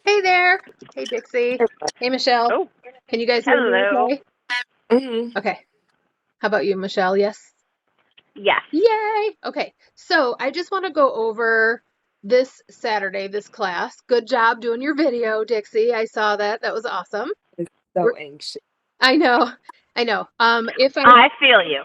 Hey there. Hey, Dixie. Hey, Michelle. Oh, Can you guys hear me hello. okay? Mm-hmm. Okay. How about you, Michelle? Yes? Yes. Yay! Okay. So I just want to go over this Saturday, this class. Good job doing your video, Dixie. I saw that. That was awesome. So We're- anxious. I know. I know. If I I feel you.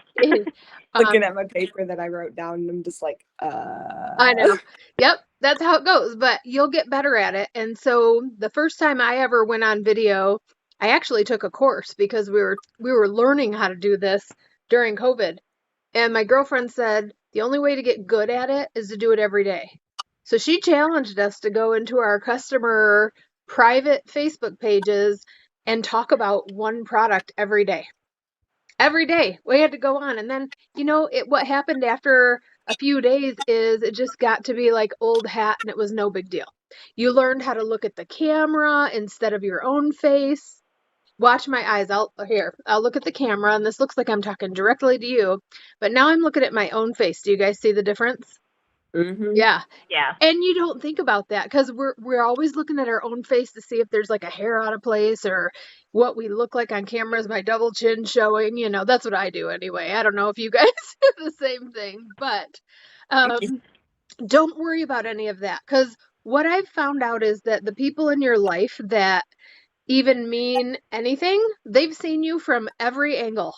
Looking um at my paper that I wrote down, and I'm just like, I know. Yep, that's how it goes, but you'll get better at it. And so the first time I ever went on video, I actually took a course because we were learning how to do this during COVID. And my girlfriend said the only way to get good at it is to do it every day. So she challenged us to go into our customer private Facebook pages and talk about one product every day. Every day we had to go on, and then what happened after a few days is it just got to be like old hat, and it was no big deal. You learned how to look at the camera instead of your own face. Watch my eyes. I'll look at the camera, and this looks like I'm talking directly to you, but now I'm looking at my own face. Do you guys see the difference? mm-hmm. Yeah. Yeah. And you don't think about that because we're always looking at our own face to see if there's like a hair out of place or what we look like on camera. Is my double chin showing? That's what I do anyway. I don't know if you guys do the same thing, but um, don't worry about any of that because what I've found out is that the people in your life that even mean anything, they've seen you from every angle.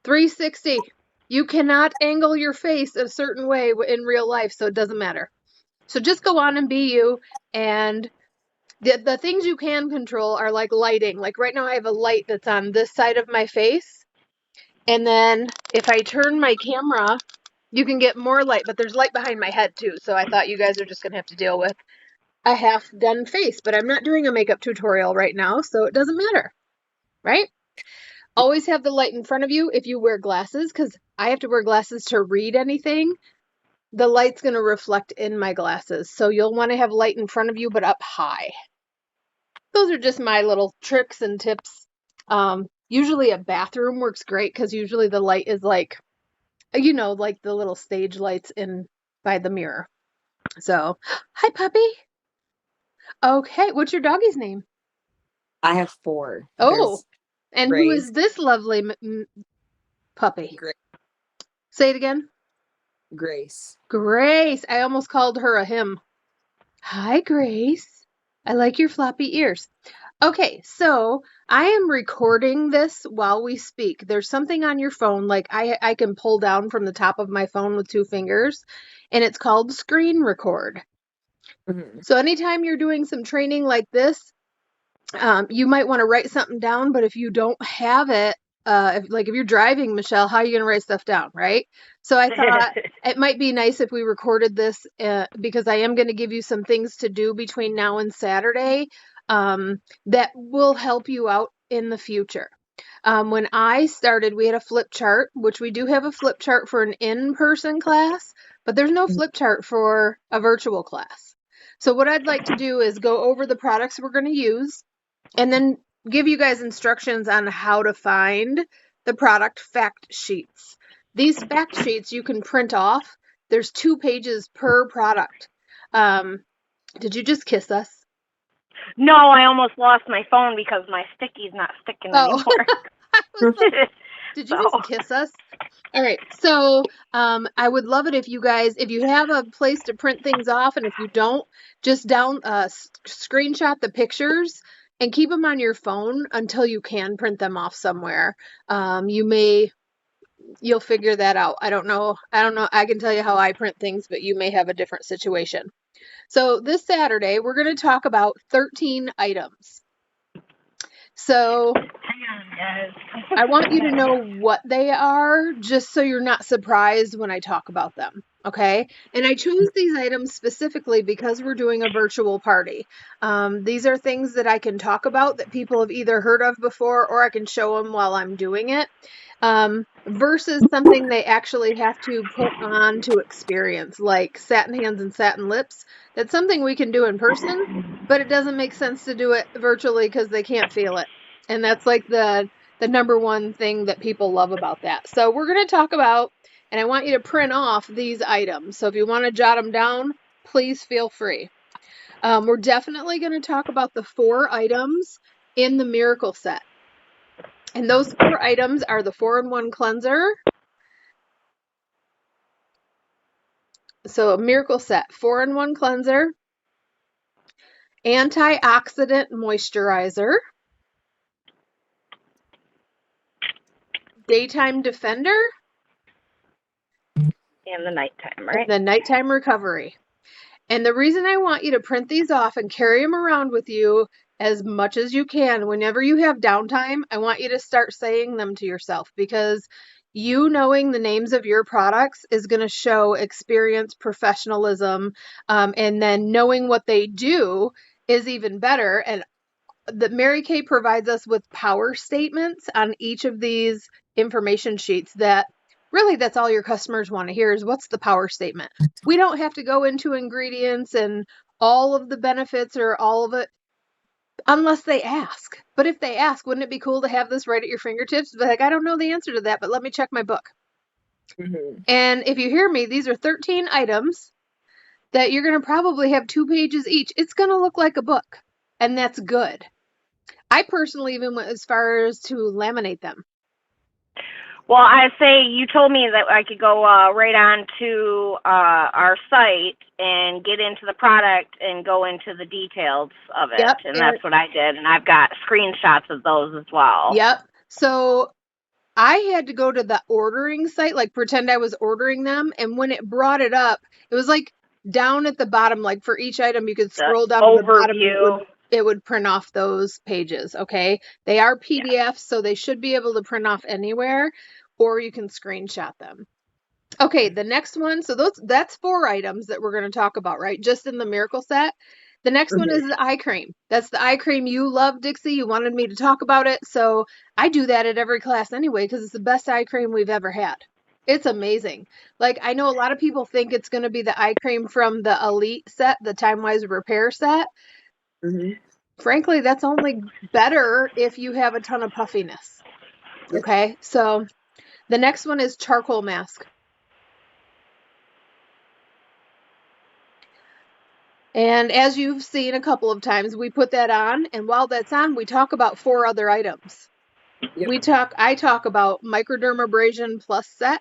360. You cannot angle your face a certain way in real life, so it doesn't matter. So just go on and be you. And the things you can control are like lighting. Like right now, I have a light that's on this side of my face. And then if I turn my camera, you can get more light, but there's light behind my head too. So I thought you guys are just going to have to deal with a half done face. But I'm not doing a makeup tutorial right now, so it doesn't matter. Right? Always have the light in front of you if you wear glasses, because I have to wear glasses to read anything. The light's going to reflect in my glasses. So you'll want to have light in front of you, but up high. Those are just my little tricks and tips. Usually a bathroom works great because usually the light is like the little stage lights in by the mirror. So, hi, puppy. Okay, what's your doggy's name? I have 4. Oh, There's and who Grace. is this lovely puppy? Say it again. Grace. Grace. I almost called her a him. Hi, Grace. I like your floppy ears. Okay, so I am recording this while we speak. There's something on your phone, like I can pull down from the top of my phone with 2 fingers, and it's called screen record. Mm-hmm. So anytime you're doing some training like this, you might want to write something down, but if you don't have it, if you're driving, Michelle, how are you going to write stuff down, right? So I thought it might be nice if we recorded this because I am going to give you some things to do between now and Saturday that will help you out in the future. When I started, we had a flip chart, which we do have a flip chart for an in-person class, but there's no flip chart for a virtual class. So what I'd like to do is go over the products we're going to use and then give you guys instructions on how to find the product fact sheets. These fact sheets you can print off. There's 2 pages per product. Did you just kiss us? No, I almost lost my phone because my sticky's not sticking anymore. I was like, did you just kiss us? All right. So I would love it if you guys, if you have a place to print things off, and if you don't, just screenshot the pictures and keep them on your phone until you can print them off somewhere. You'll figure that out. I don't know. I can tell you how I print things, but you may have a different situation. So this Saturday, we're going to talk about 13 items. So I want you to know what they are, just so you're not surprised when I talk about them. Okay. And I chose these items specifically because we're doing a virtual party. These are things that I can talk about that people have either heard of before, or I can show them while I'm doing it, versus something they actually have to put on to experience, like satin hands and satin lips. That's something we can do in person, but it doesn't make sense to do it virtually because they can't feel it. And that's like the number one thing that people love about that. So we're going to talk about, and I want you to print off these items. So if you want to jot them down, please feel free. We're definitely going to talk about the 4 items in the miracle set. And those 4 items are the 4-in-1 cleanser. So a miracle set, 4-in-1 cleanser, antioxidant moisturizer, daytime defender, And the nighttime, right? and the nighttime recovery. And the reason I want you to print these off and carry them around with you as much as you can, whenever you have downtime, I want you to start saying them to yourself, because you knowing the names of your products is going to show experience, professionalism, and then knowing what they do is even better. And Mary Kay provides us with power statements on each of these information sheets that really that's all your customers want to hear is what's the power statement. We don't have to go into ingredients and all of the benefits or all of it unless they ask. But if they ask, wouldn't it be cool to have this right at your fingertips? Like, I don't know the answer to that, but let me check my book. Mm-hmm. And if you hear me, these are 13 items that you're going to probably have 2 pages each. It's going to look like a book, and that's good. I personally even went as far as to laminate them. Well, I say you told me that I could go right on to our site and get into the product and go into the details of it. Yep. And that's what I did. And I've got screenshots of those as well. Yep. So I had to go to the ordering site, like pretend I was ordering them. And when it brought it up, it was like down at the bottom, like for each item, you could scroll down to the bottom. It would print off those pages. Okay. They are PDFs, so they should be able to print off anywhere, or you can screenshot them. Okay, the next one. So that's 4 items that we're going to talk about, right? Just in the miracle set. The next one is the eye cream. That's the eye cream you love, Dixie. You wanted me to talk about it. So I do that at every class anyway, because it's the best eye cream we've ever had. It's amazing. Like, I know a lot of people think it's going to be the eye cream from the Elite set, the Time Wise Repair set. Mm-hmm. Frankly, that's only better if you have a ton of puffiness. Yep. Okay, so the next one is charcoal mask. And as you've seen a couple of times, we put that on, and while that's on, we talk about 4 other items. Yep. I talk about microdermabrasion plus set,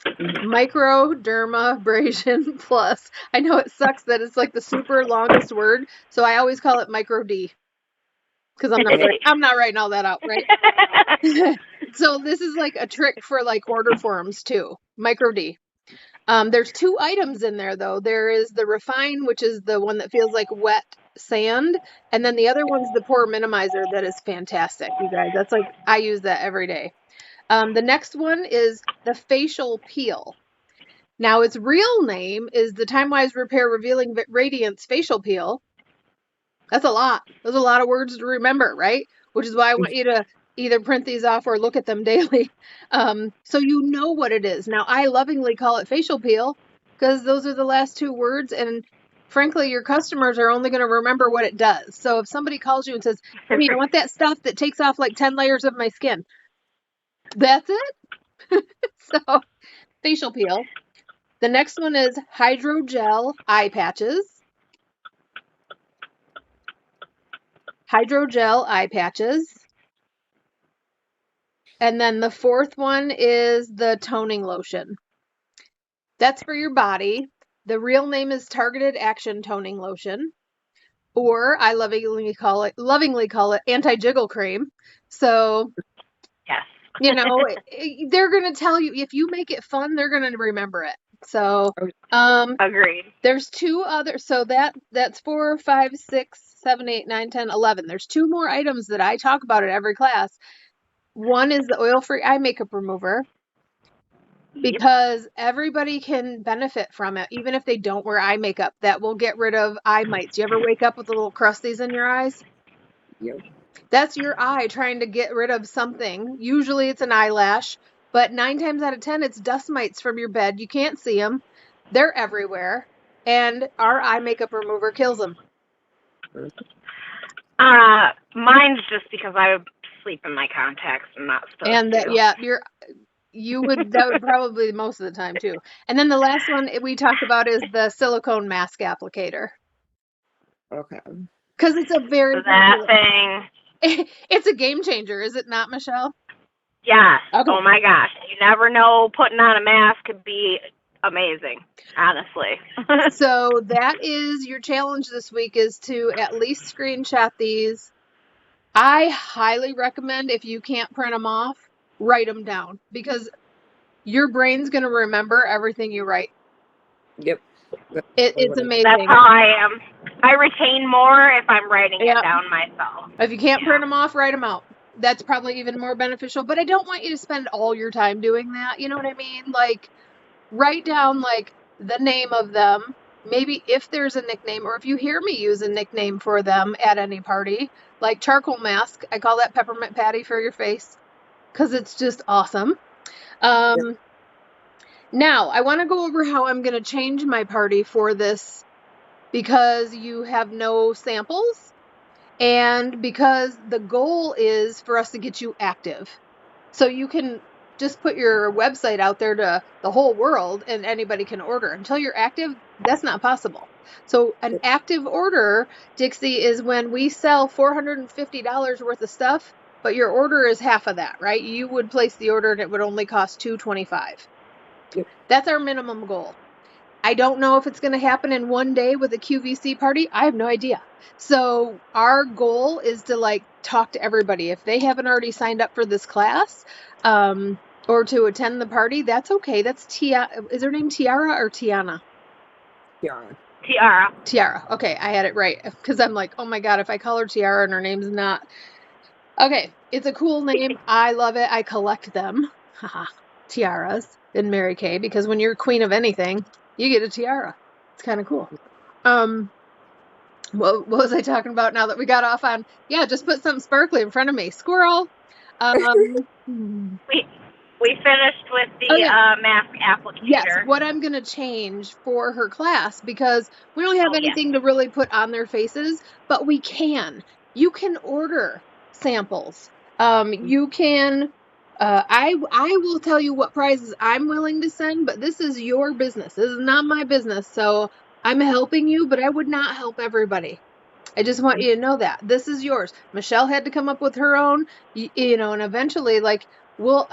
microdermabrasion plus. I know it sucks that it's like the super longest word, so I always call it micro D, because I'm not writing all that out, right? So this is like a trick for like order forms too, micro D. There's 2 items in there though. There is the refine, which is the one that feels like wet sand, and then the other one's the pore minimizer that is fantastic, you guys. That's like, I use that every day. The next one is the facial peel. Now its real name is the Time Wise Repair Revealing Radiance Facial Peel. That's a lot. Those are a lot of words to remember, right? Which is why I want you to either print these off or look at them daily. So you know what it is. Now, I lovingly call it facial peel because those are the last 2 words. And frankly, your customers are only going to remember what it does. So if somebody calls you and says, hey, I want that stuff that takes off like 10 layers of my skin, that's it. So facial peel. The next one is hydrogel eye patches. Hydrogel eye patches. And then the 4th one is the toning lotion. That's for your body. The real name is Targeted Action Toning Lotion, or I lovingly call it anti-jiggle cream. So, yes. you know, they're going to tell you, if you make it fun, they're going to remember it. So, agreed. There's 2 other, so that's 4, 5, 6, 7, 8, 9, 10, 11. There's 2 more items that I talk about at every class. One is the oil-free eye makeup remover, because everybody can benefit from it, even if they don't wear eye makeup. That will get rid of eye mites. You ever wake up with the little crusties in your eyes? Yep. That's your eye trying to get rid of something. Usually it's an eyelash, but 9 times out of 10, it's dust mites from your bed. You can't see them. They're everywhere. And our eye makeup remover kills them. Mine's just because I sleep in my contacts and not supposed and to. Yeah, that would probably most of the time too. And then the last one we talked about is the silicone mask applicator. Okay. Because it's a very That popular. thing. It's a game changer, is it not, Michelle? Yes. Okay. Oh my gosh. You never know. Putting on a mask could be amazing. Honestly. So that is your challenge this week, is to at least screenshot these. I highly recommend, if you can't print them off, write them down, because your brain's going to remember everything you write. Yep. It's That's amazing. how I am. I retain more if I'm writing it Yep. down myself. If you can't print them off, write them out. That's probably even more beneficial, but I don't want you to spend all your time doing that. You know what I mean? Like, write down like the name of them, maybe if there's a nickname, or if you hear me use a nickname for them at any party, like charcoal mask. I call that peppermint patty for your face, because it's just awesome. Now I want to go over how I'm going to change my party for this, because you have no samples, and because the goal is for us to get you active. So you can just put your website out there to the whole world and anybody can order. Until you're active, that's not possible. So an active order, Dixie, is when we sell $450 worth of stuff, but your order is half of that, right? You would place the order and it would only cost $225. Yep. That's our minimum goal. I don't know if it's going to happen in one day with a QVC party. I have no idea. So our goal is to like talk to everybody. If they haven't already signed up for this class, or to attend the party, that's okay. That's Is her name Tiara or Tiana? Tiara. Tiara. Tiara. Okay, I had it right, because I'm like, oh my God, if I call her Tiara and her name's not. Okay, it's a cool name. I love it. I collect them. Haha. Tiaras in Mary Kay, because when you're queen of anything, you get a tiara. It's kind of cool. What was I talking about now that we got off on? Yeah, just put something sparkly in front of me. Squirrel. We finished with the mask applicator. Yes, what I'm going to change for her class, because we don't have anything to really put on their faces, but we can. You can order samples. You can. I will tell you what prizes I'm willing to send, but this is your business. This is not my business. So I'm helping you, but I would not help everybody. I just want you to know that this is yours. Michelle had to come up with her own, you know, and eventually, like, we'll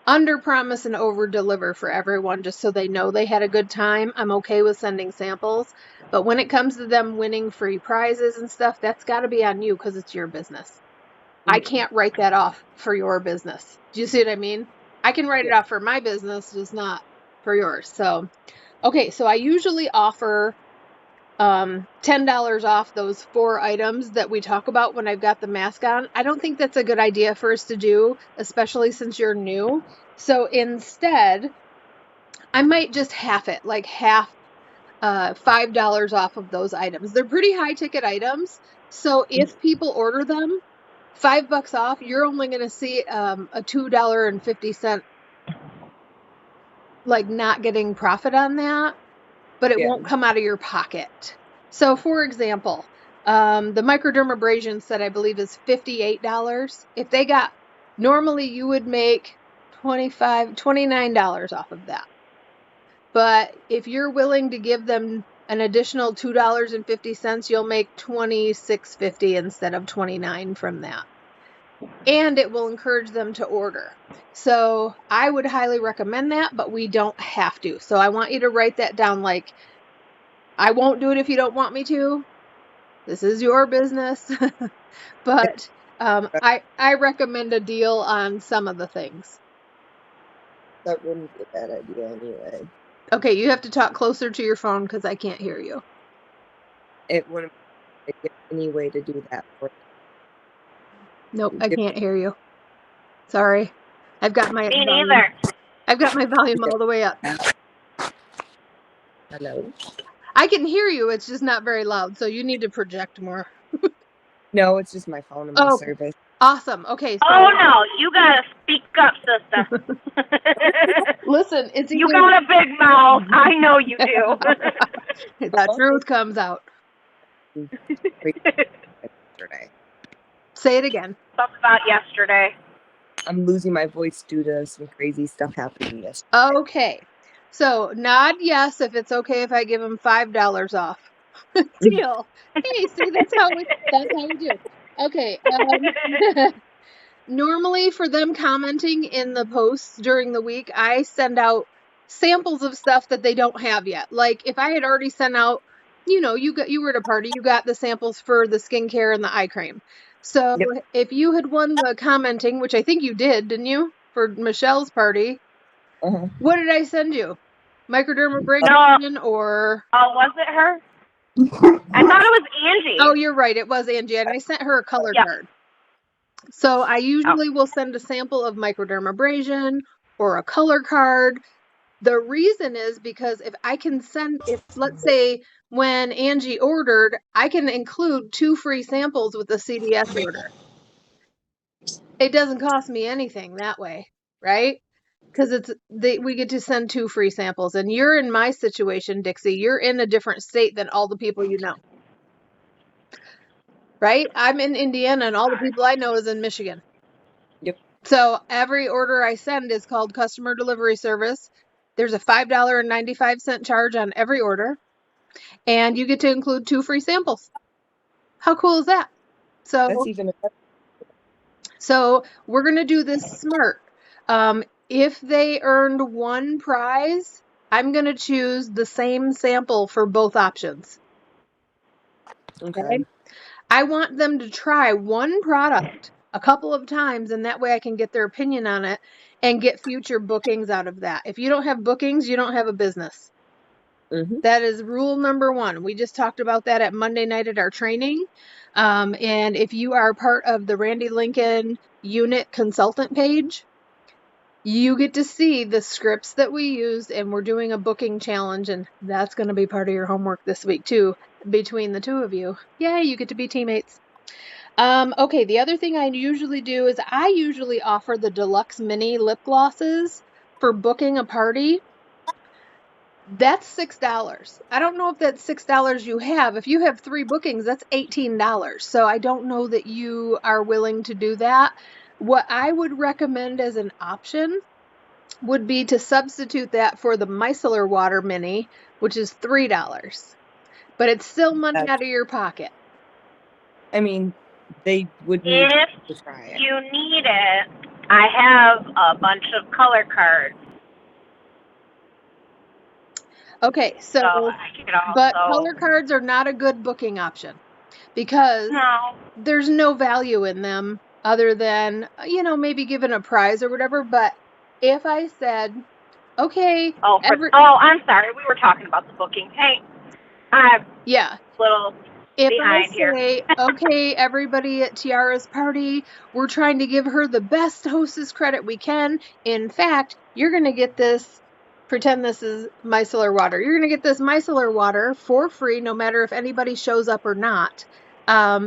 under promise and over deliver for everyone, just so they know they had a good time. I'm okay with sending samples, but when it comes to them winning free prizes and stuff, that's got to be on you, because it's your business. I can't write that off for your business. Do you see what I mean? I can write it off for my business, just not for yours. So, okay, so I usually offer $10 off those 4 items that we talk about when I've got the mask on. I don't think that's a good idea for us to do, especially since you're new. So instead, I might just half it, like half $5 off of those items. They're pretty high ticket items. So if people order them, $5 off, you're only going to see a $2.50, like, not getting profit on that, but it won't come out of your pocket. So for example, the microdermabrasion set, I believe, is $58. If they got, normally you would make $29 off of that. But if you're willing to give them an additional $2.50, you'll make $26.50 instead of $29 from that. And it will encourage them to order. So I would highly recommend that, but we don't have to. So I want you to write that down. Like, I won't do it if you don't want me to. This is your business. But I recommend a deal on some of the things. That wouldn't be a bad idea anyway. Okay, you have to talk closer to your phone because I can't hear you. It wouldn't be any way to do that for Nope, I can't hear you. Sorry. I've got my Me neither. I've got my volume all the way up. Hello? I can hear you, it's just not very loud, so you need to project more. No, it's just my phone and my service. Awesome. Okay. So, oh no, you gotta speak up, sister. Listen, it's either... You got a big mouth. I know you do. That truth comes out. Yesterday. Say it again. Talk about yesterday. I'm losing my voice due to some crazy stuff happening yesterday. Okay. So nod yes if it's okay if I give him $5 off. Deal. Hey, see, that's how we do. Okay. Normally for them commenting in the posts during the week, I send out samples of stuff that they don't have yet. Like if I had already sent out, you were at a party, you got the samples for the skincare and the eye cream. So Yep. if you had won the commenting, which I think you did, didn't you? For Michelle's party, Uh-huh. what did I send you? No. Microdermabrasion or? Oh, was it her? I thought it was Angie. Oh, you're right. It was Angie, and I sent her a color Yep. card. So I Oh. usually will send a sample of microdermabrasion or a color card. The reason is because if let's say when Angie ordered, I can include 2 free samples with the CDS order. It doesn't cost me anything that way, right? Because we get to send 2 free samples. And you're in my situation, Dixie. You're in a different state than all the people you know. Right? I'm in Indiana and all the people I know is in Michigan. Yep. So every order I send is called customer delivery service. There's a $5.95 charge on every order, and you get to include 2 free samples. How cool is that? That's even better. So we're going to do this smart. If they earned 1 prize, I'm going to choose the same sample for both options. Okay. I want them to try 1 product a couple of times, and that way I can get their opinion on it and get future bookings out of that. If you don't have bookings, you don't have a business. Mm-hmm. That is rule number 1. We just talked about that at Monday night at our training. And if you are part of the Randy Lincoln unit consultant page, you get to see the scripts that we used, and we're doing a booking challenge, and that's going to be part of your homework this week too, between the 2 of you. Yay, you get to be teammates. Okay, the other thing I usually do is I usually offer the deluxe mini lip glosses for booking a party. That's $6. I don't know if that's $6 you have. If you have 3 bookings, that's $18. So I don't know that you are willing to do that. What I would recommend as an option would be to substitute that for the micellar water mini, which is $3. But it's still money out of your pocket. I mean, they would need If to try it. you need it, I have a bunch of color cards. Okay, so I could also. but color cards are not a good booking option because No. there's no value in them other than, maybe given a prize or whatever. But if I said, okay, I'm sorry. We were talking about the booking. Hey, I'm yeah. little If behind I say, okay, everybody at Tiara's party, we're trying to give her the best hostess credit we can. In fact, you're going to get this, pretend this is micellar water. You're going to get this micellar water for free, no matter if anybody shows up or not,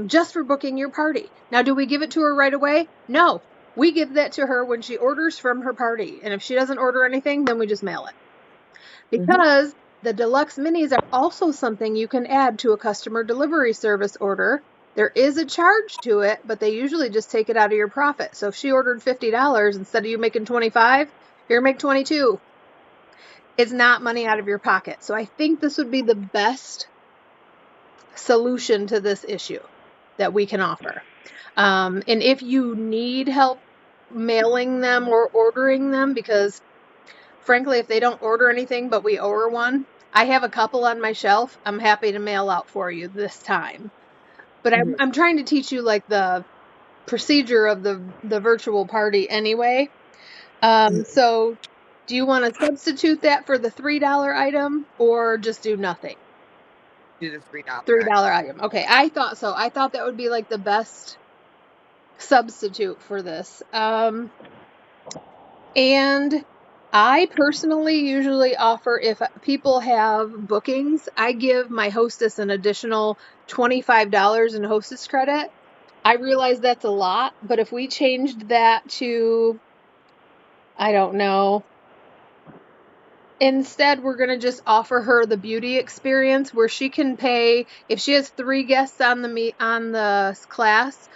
just for booking your party. Now, do we give it to her right away? No. We give that to her when she orders from her party. And if she doesn't order anything, then we just mail it. Because the deluxe minis are also something you can add to a customer delivery service order. There is a charge to it, but they usually just take it out of your profit. So if she ordered $50, instead of you making $25, you're make $22. It's not money out of your pocket. So I think this would be the best solution to this issue that we can offer. And if you need help mailing them or ordering them, because frankly, if they don't order anything but we owe her one, I have a couple on my shelf. I'm happy to mail out for you this time. But I'm trying to teach you like the procedure of the virtual party anyway. So do you want to substitute that for the $3 item or just do nothing? Do the $3 item. Okay, I thought so. I thought that would be like the best substitute for this. And I personally usually offer, if people have bookings, I give my hostess an additional $25 in hostess credit. I realize that's a lot, but if we changed that to, I don't know, instead we're going to just offer her the beauty experience where she can pay, if she has 3 guests on the class,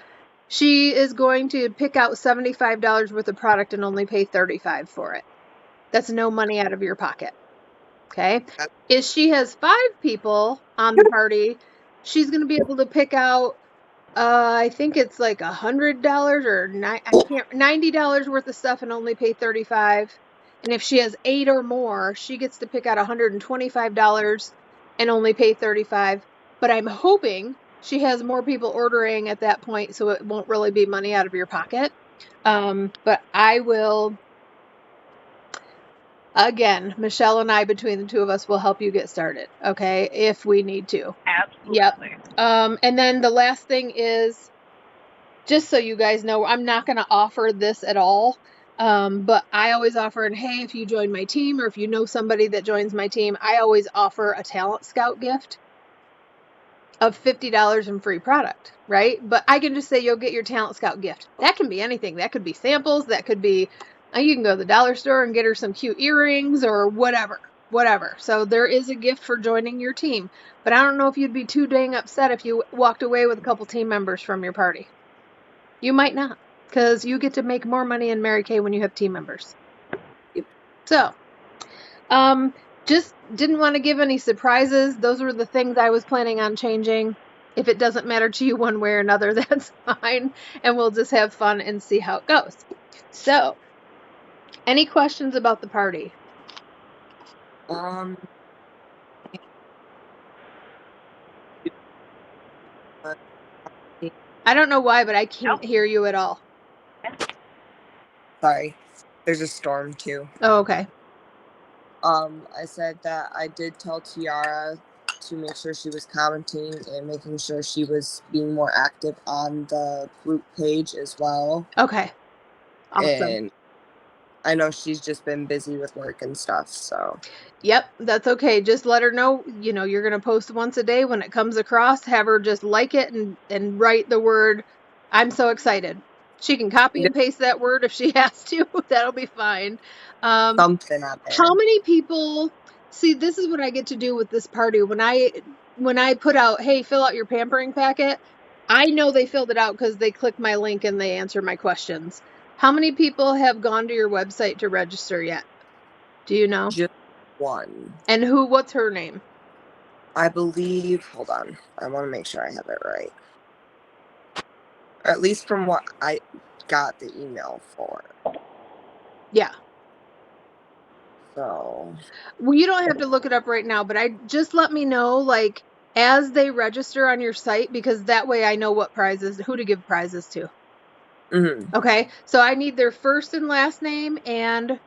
she is going to pick out $75 worth of product and only pay $35 for it. That's no money out of your pocket. Okay. If she has 5 people on the party, she's going to be able to pick out, I think it's like $100 or $90 worth of stuff and only pay $35. And if she has 8 or more, she gets to pick out $125 and only pay $35. But I'm hoping she has more people ordering at that point, so it won't really be money out of your pocket. But I will, again, Michelle and I, between the two of us, will help you get started, okay, if we need to. Absolutely. Yep. And then the last thing is, just so you guys know, I'm not going to offer this at all. But I always offer, and hey, if you join my team or if you know somebody that joins my team, I always offer a Talent Scout gift of $50 in free product, right? But I can just say you'll get your Talent Scout gift. That can be anything. That could be samples. That could be, you can go to the dollar store and get her some cute earrings or whatever. So there is a gift for joining your team. But I don't know if you'd be too dang upset if you walked away with a couple team members from your party. You might not, because you get to make more money in Mary Kay when you have team members. Yep. So, just didn't want to give any surprises. Those were the things I was planning on changing. If it doesn't matter to you one way or another, that's fine. And we'll just have fun and see how it goes. So, any questions about the party? I don't know why, but I can't hear you at all. Sorry. There's a storm too. Oh, okay. I said that I did tell Tiara to make sure she was commenting and making sure she was being more active on the group page as well. Okay. Awesome. And I know she's just been busy with work and stuff, so. Yep, that's okay. Just let her know, you're going to post once a day. When it comes across, have her just like it and write the word, "I'm so excited." She can copy and paste that word if she has to. That'll be fine. Something out there. How many people, see, this is what I get to do with this party. When I put out, hey, fill out your pampering packet, I know they filled it out because they click my link and they answer my questions. How many people have gone to your website to register yet? Do you know? Just one. And what's her name? I believe, hold on, I want to make sure I have it right. Or at least from what I got the email for. Yeah. So. Well, you don't have to look it up right now, but just let me know, as they register on your site, because that way I know who to give prizes to. Mm-hmm. Okay, so I need their first and last name and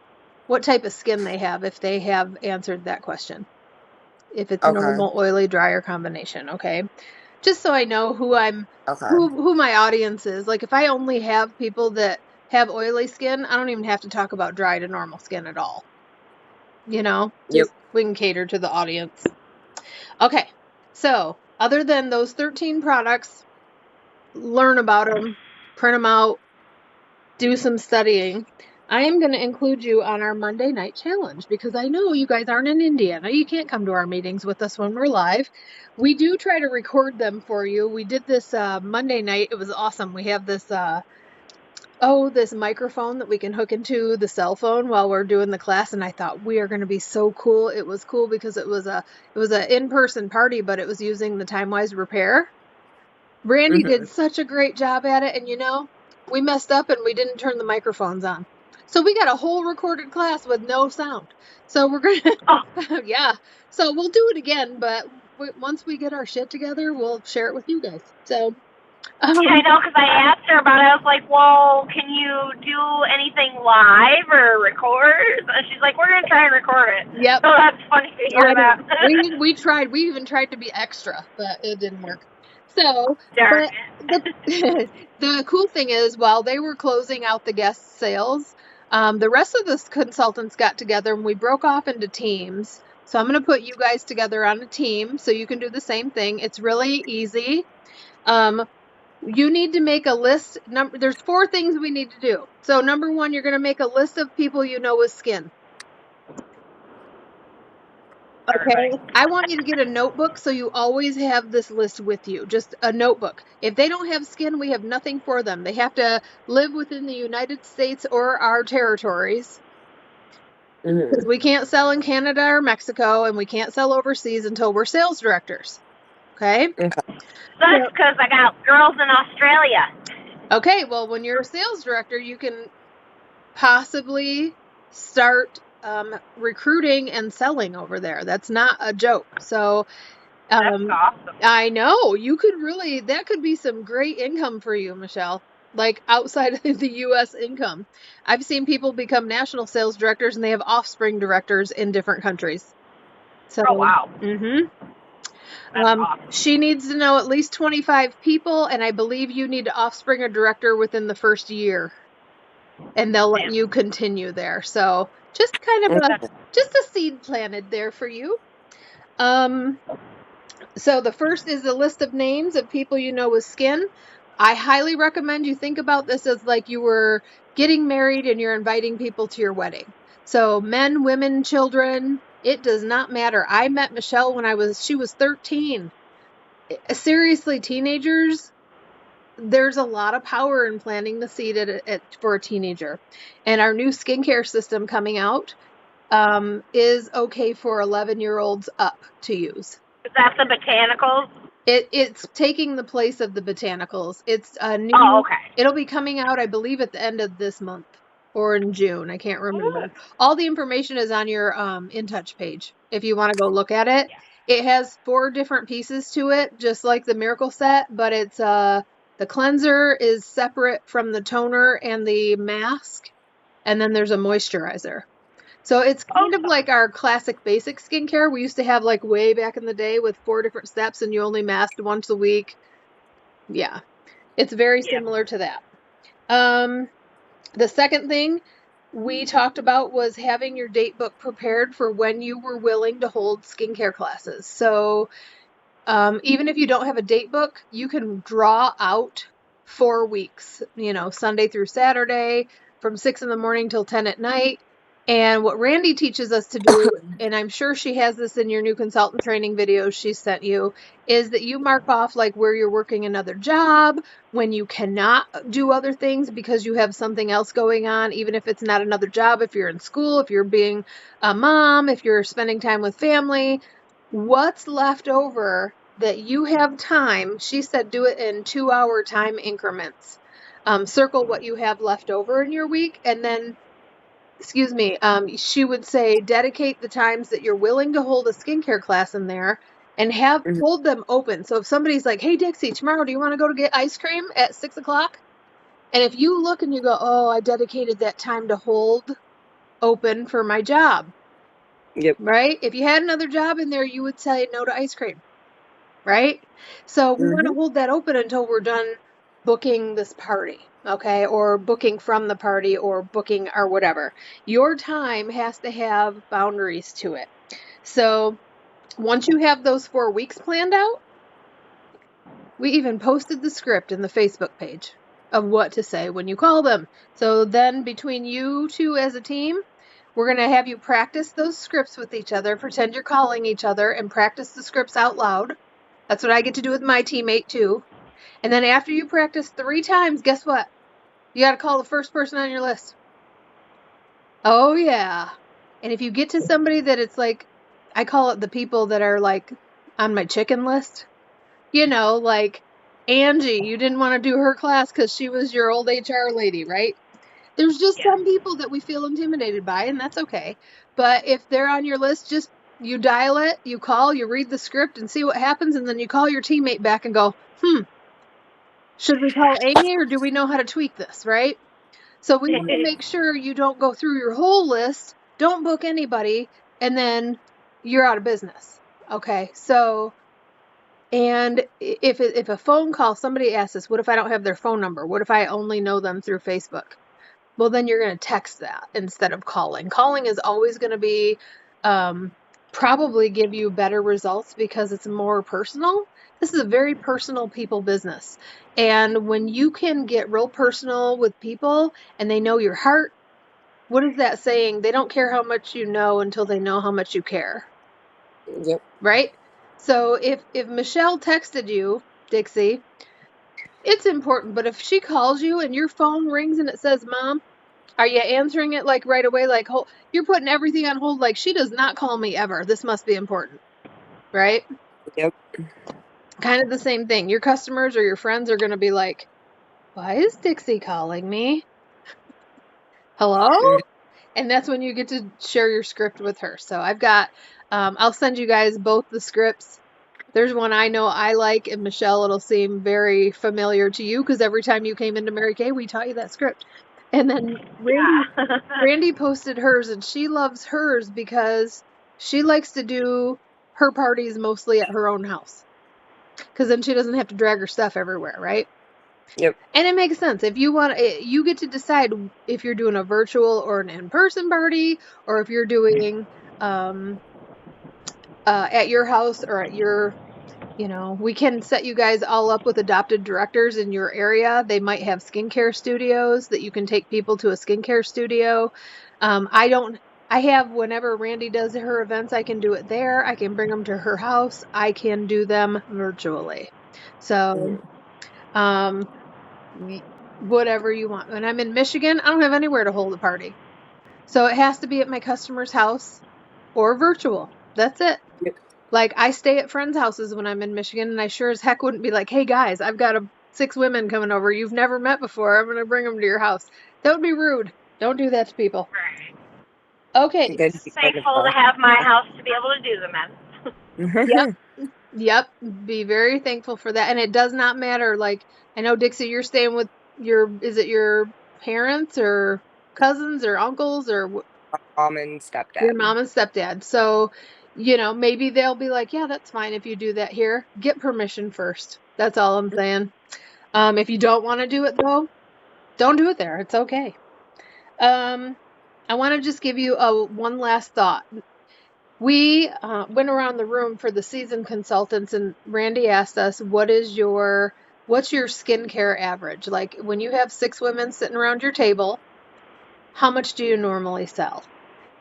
what type of skin they have, if they have answered that question. If it's normal, oily, dry, or combination, okay? Just so I know who my audience is. Like, if I only have people that have oily skin, I don't even have to talk about dry to normal skin at all. Just we can cater to the audience. Okay, so other than those 13 products, learn about them, print them out, do some studying. I am going to include you on our Monday night challenge because I know you guys aren't in Indiana. You can't come to our meetings with us when we're live. We do try to record them for you. We did this Monday night. It was awesome. We have this this microphone that we can hook into the cell phone while we're doing the class, and I thought we are going to be so cool. It was cool because it was a in-person party, but it was using the TimeWise Repair. Brandy did such a great job at it, and we messed up and we didn't turn the microphones on. So we got a whole recorded class with no sound. So we're going to, yeah. So we'll do it again, but once we get our shit together, we'll share it with you guys. So. I know, because I asked her about it. I was like, well, can you do anything live or record? And she's like, we're going to try and record it. Yep. So that's funny to hear that. We tried. We even tried to be extra, but it didn't work. So, the cool thing is, while they were closing out the guest sales, the rest of the consultants got together and we broke off into teams. So I'm going to put you guys together on a team so you can do the same thing. It's really easy. You need to make a list. There's 4 things we need to do. So number 1, you're going to make a list of people you know with skin. Okay. I want you to get a notebook so you always have this list with you. Just a notebook. If they don't have skin, we have nothing for them. They have to live within the United States or our territories. Mhm. We can't sell in Canada or Mexico, and we can't sell overseas until we're sales directors. Okay? Okay. Sucks because I got girls in Australia. Okay, well, when you're a sales director, you can possibly start recruiting and selling over there. That's not a joke. So, That's awesome. I know you could really, that could be some great income for you, Michelle, like outside of the US income. I've seen people become national sales directors and they have offspring directors in different countries. So, Oh, wow. mhm. That's awesome. She needs to know at least 25 people, and I believe you need to offspring a director within the first year, and they'll let Yeah. you continue there. So just kind of just a seed planted there for you. So the first is a list of names of people you know with skin. I highly recommend you think about this as like you were getting married and you're inviting people to your wedding. So men, women, children, it does not matter. I met Michelle when she was 13. Seriously, teenagers, there's a lot of power in planting the seed for a teenager. And our new skincare system coming out is okay for 11-year-olds up to use. Is that the botanicals? It's taking the place of the botanicals. It's a Oh, new. okay. It'll be coming out, I believe, at the end of this month or in June. I can't remember. All the information is on your In Touch page if you want to go look at it. Yeah. It has 4 different pieces to it, just like the Miracle Set, but it's the cleanser is separate from the toner and the mask, and then there's a moisturizer. So it's kind of like our classic basic skincare. We used to have like way back in the day with 4 different steps and you only masked once a week. Yeah. It's very Yeah. similar to that. The second thing we talked about was having your date book prepared for when you were willing to hold skincare classes. So even if you don't have a date book, you can draw out 4 weeks, Sunday through Saturday from 6 in the morning till 10 at night. And what Randy teaches us to do, and I'm sure she has this in your new consultant training videos she sent you, is that you mark off like where you're working another job, when you cannot do other things because you have something else going on, even if it's not another job, if you're in school, if you're being a mom, if you're spending time with family, what's left over that you have time. She said do it in 2-hour time increments. Circle what you have left over in your week, and then she would say dedicate the times that you're willing to hold a skincare class in there and hold them open. So if somebody's like, hey Dixie, tomorrow do you want to go to get ice cream at 6 o'clock? And if you look and you go, oh, I dedicated that time to hold open for my job. Yep. Right? If you had another job in there, you would say no to ice cream. Right? So we want to hold that open until we're done booking this party, okay? Or booking from the party or booking or whatever. Your time has to have boundaries to it. So once you have those 4 weeks planned out, we even posted the script in the Facebook page of what to say when you call them. So then between you two as a team, we're going to have you practice those scripts with each other, pretend you're calling each other, and practice the scripts out loud. That's what I get to do with my teammate too. And then after you practice 3 times, guess what? You got to call the first person on your list. Oh, yeah. And if you get to somebody that it's like, I call it the people that are like on my chicken list, like Angie, you didn't want to do her class because she was your old HR lady, right? There's just some people that we feel intimidated by, and that's okay. But if they're on your list, just you dial it, you call, you read the script and see what happens, and then you call your teammate back and go, should we call Amy or do we know how to tweak this, right? So we want to make sure you don't go through your whole list, don't book anybody, and then you're out of business. Okay, so, and if a phone call, somebody asks us, what if I don't have their phone number? What if I only know them through Facebook? Well, then you're going to text that instead of calling. Calling is always going to be probably give you better results because it's more personal. This is a very personal people business. And when you can get real personal with people and they know your heart, what is that saying? They don't care how much you know until they know how much you care. Yep. Right? So if Michelle texted you, Dixie, it's important, but if she calls you and your phone rings and it says, Mom, Are you answering it like right away? Like, you're putting everything on hold. Like, she does not call me ever. This must be important, right? Yep. Kind of the same thing. Your customers or your friends are going to be like, why is Dixie calling me? Hello? And that's when you get to share your script with her. So I've got, I'll send you guys both the scripts. There's one I know I like, and Michelle, it'll seem very familiar to you because every time you came into Mary Kay, we taught you that script. And then Randy posted hers, and she loves hers because she likes to do her parties mostly at her own house. Because then she doesn't have to drag her stuff everywhere, right? Yep. And it makes sense. If you want, you get to decide if you're doing a virtual or an in-person party, or if you're doing at your house or at your, we can set you guys all up with adopted directors in your area. They might have skincare studios that you can take people to a skincare studio. I have, whenever Randy does her events, I can do it there. I can bring them to her house. I can do them virtually. So, whatever you want. When I'm in Michigan, I don't have anywhere to hold a party. So it has to be at my customer's house or virtual. That's it. Yep. Like, I stay at friends' houses when I'm in Michigan, and I sure as heck wouldn't be like, hey guys, I've got 6 women coming over you've never met before. I'm going to bring them to your house. That would be rude. Don't do that to people. Okay. Thankful to have my house to be able to do them in. Yep. Be very thankful for that. And it does not matter. Like, I know, Dixie, you're staying with is it your parents or cousins or uncles or Mom and stepdad. Your mom and stepdad. So, maybe they'll be like, yeah, that's fine if you do that here. Get permission first. That's all I'm saying. If you don't want to do it, though, don't do it there. It's okay. I want to just give you one last thought. We went around the room for the season consultants, and Randy asked us, what's your skincare average? Like, when you have 6 women sitting around your table, how much do you normally sell?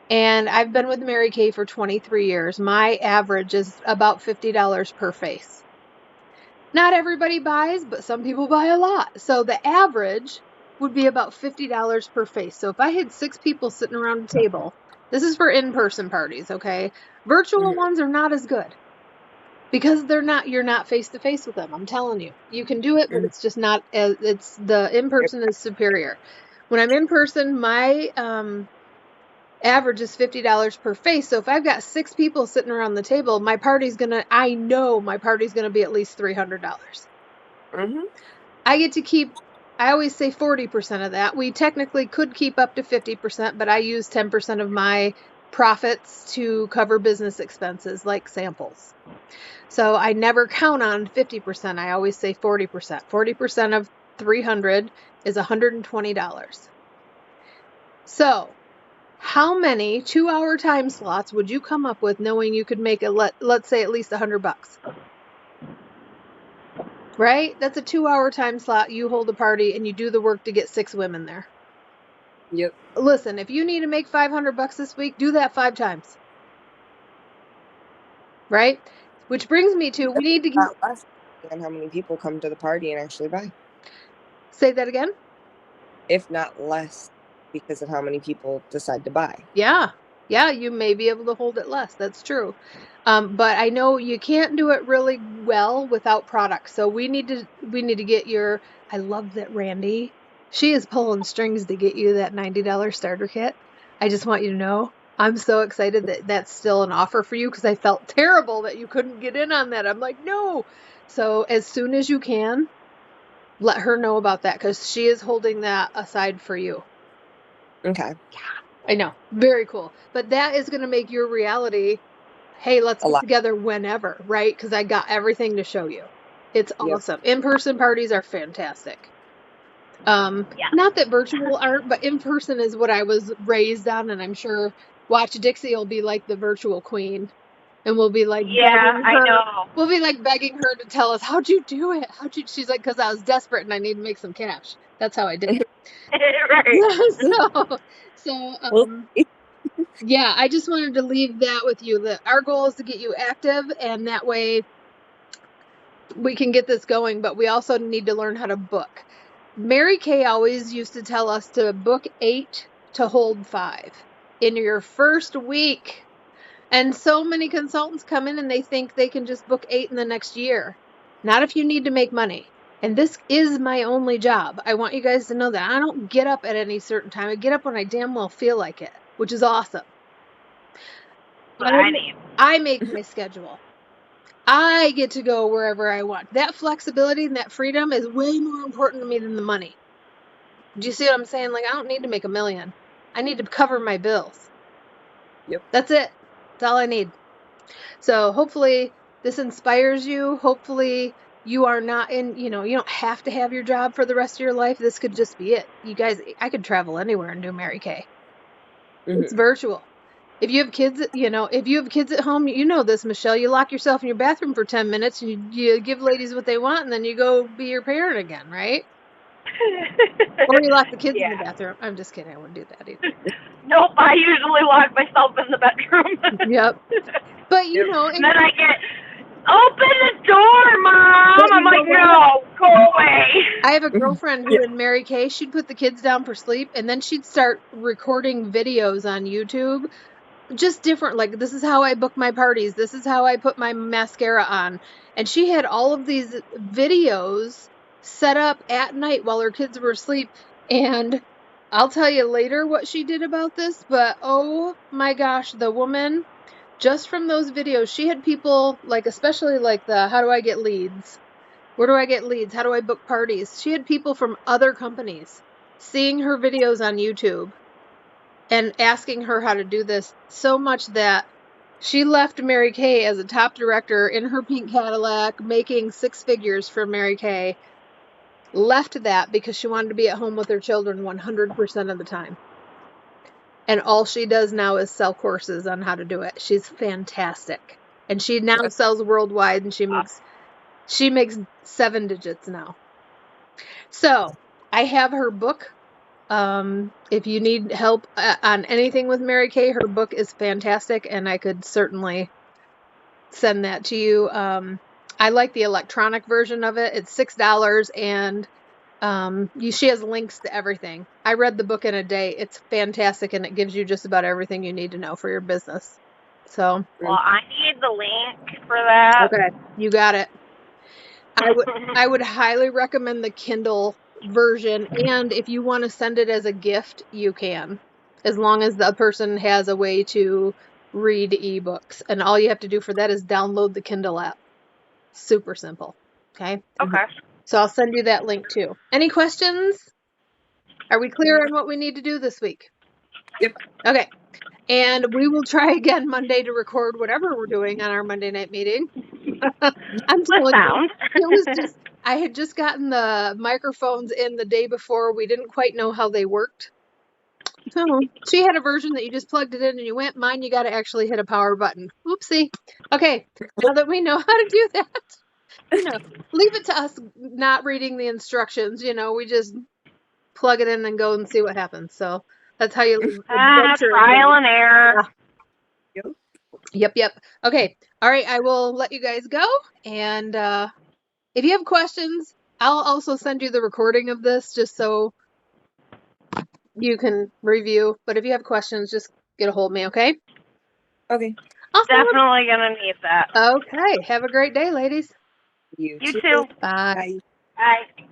And I've been with Mary Kay for 23 years. My average is about $50 per face. Not everybody buys, but some people buy a lot. So the average would be about $50 per face. So if I had 6 people sitting around a table, this is for in-person parties, okay? Virtual ones are not as good because you're not face-to-face with them. I'm telling you. You can do it, but it's just not the in-person is superior. When I'm in person, my average is $50 per face. So if I've got 6 people sitting around the table, I know my party's gonna be at least $300. I get to keep, I always say 40% of that. We technically could keep up to 50%, but I use 10% of my profits to cover business expenses like samples. So I never count on 50%. I always say 40%. 40% of 300 is $120. So how many 2-hour time slots would you come up with knowing you could make let's say at least $100? Right? That's a 2-hour time slot. You hold a party and you do the work to get 6 women there. Yep. Listen, if you need to make $500 this week, do that 5 times. Right? Which brings me to, we need to get less than how many people come to the party and actually buy. Say that again? If not less, because of how many people decide to buy. Yeah, you may be able to hold it less. That's true. But I know you can't do it really well without products. So we need to get your, I love that Randy, she is pulling strings to get you that $90 starter kit. I just want you to know, I'm so excited that that's still an offer for you because I felt terrible that you couldn't get in on that. I'm like, no. So as soon as you can, let her know about that because she is holding that aside for you. Okay. Yeah, I know. Very cool. But that is going to make your reality, hey, let's get together whenever, right? Because I got everything to show you. It's awesome. Yep. In-person parties are fantastic. Not that virtual aren't, but in-person is what I was raised on, and I'm sure Watch Dixie will be like the virtual queen. And we'll be like begging her. I know. We'll be like begging her to tell us, how'd you do it? She's like, because I was desperate and I need to make some cash. That's how I did it. Right. Yeah, I just wanted to leave that with you. That our goal is to get you active, and that way we can get this going. But we also need to learn how to book. Mary Kay always used to tell us to book 8 to hold 5 in your first week. And so many consultants come in and they think they can just book 8 in the next year. Not if you need to make money. And this is my only job. I want you guys to know that. I don't get up at any certain time. I get up when I damn well feel like it, which is awesome. What I need. I make my schedule. I get to go wherever I want. That flexibility and that freedom is way more important to me than the money. Do you see what I'm saying? Like, I don't need to make $1 million. I need to cover my bills. Yep. That's it. That's all I need. So hopefully this inspires you. Hopefully you are not in, you don't have to have your job for the rest of your life. This could just be it. You guys, I could travel anywhere and do Mary Kay. It's virtual. If you have kids, if you have kids at home, you know this, Michelle. You lock yourself in your bathroom for 10 minutes and you give ladies what they want and then you go be your parent again, right? Or you lock the kids in the bathroom. I'm just kidding. I wouldn't do that either. Nope, I usually lock myself in the bedroom. Yep. But, and then I get, open the door, Mom! I'm like, no, go away. I have a girlfriend who in Mary Kay, she'd put the kids down for sleep and then she'd start recording videos on YouTube. Just different, like, this is how I book my parties. This is how I put my mascara on. And she had all of these videos set up at night while her kids were asleep. And I'll tell you later what she did about this, but oh my gosh, the woman, just from those videos, she had people, like, especially like the, how do I get leads? Where do I get leads? How do I book parties? She had people from other companies seeing her videos on YouTube and asking her how to do this so much that she left Mary Kay as a top director in her pink Cadillac, making 6 figures for Mary Kay. Left that because she wanted to be at home with her children 100% of the time. And all she does now is sell courses on how to do it. She's fantastic. And she now sells worldwide and she makes 7 digits now. So I have her book. If you need help on anything with Mary Kay, her book is fantastic and I could certainly send that to you. I like the electronic version of it. It's $6 and she has links to everything. I read the book in a day. It's fantastic and it gives you just about everything you need to know for your business. So, well, I need the link for that. Okay, you got it. I would highly recommend the Kindle version, and if you want to send it as a gift, you can, as long as the person has a way to read ebooks. And all you have to do for that is download the Kindle app. Super simple. Okay? Okay. So I'll send you that link too. Any questions? Are we clear on what we need to do this week? Yep. Okay. And we will try again Monday to record whatever we're doing on our Monday night meeting. I'm telling you, it was just, I had just gotten the microphones in the day before. We didn't quite know how they worked. So she had a version that you just plugged it in and you went. Mine, you got to actually hit a power button. Oopsie. Okay, now that we know how to do that, leave it to us not reading the instructions. We just plug it in and go and see what happens. So that's how you trial and error. Yeah. Yep. Okay. All right. I will let you guys go. And if you have questions, I'll also send you the recording of this just so you can review. But if you have questions, just get a hold of me. Okay. Okay. Awesome. Definitely gonna need that. Okay. Have a great day, ladies. You too. Bye. Bye.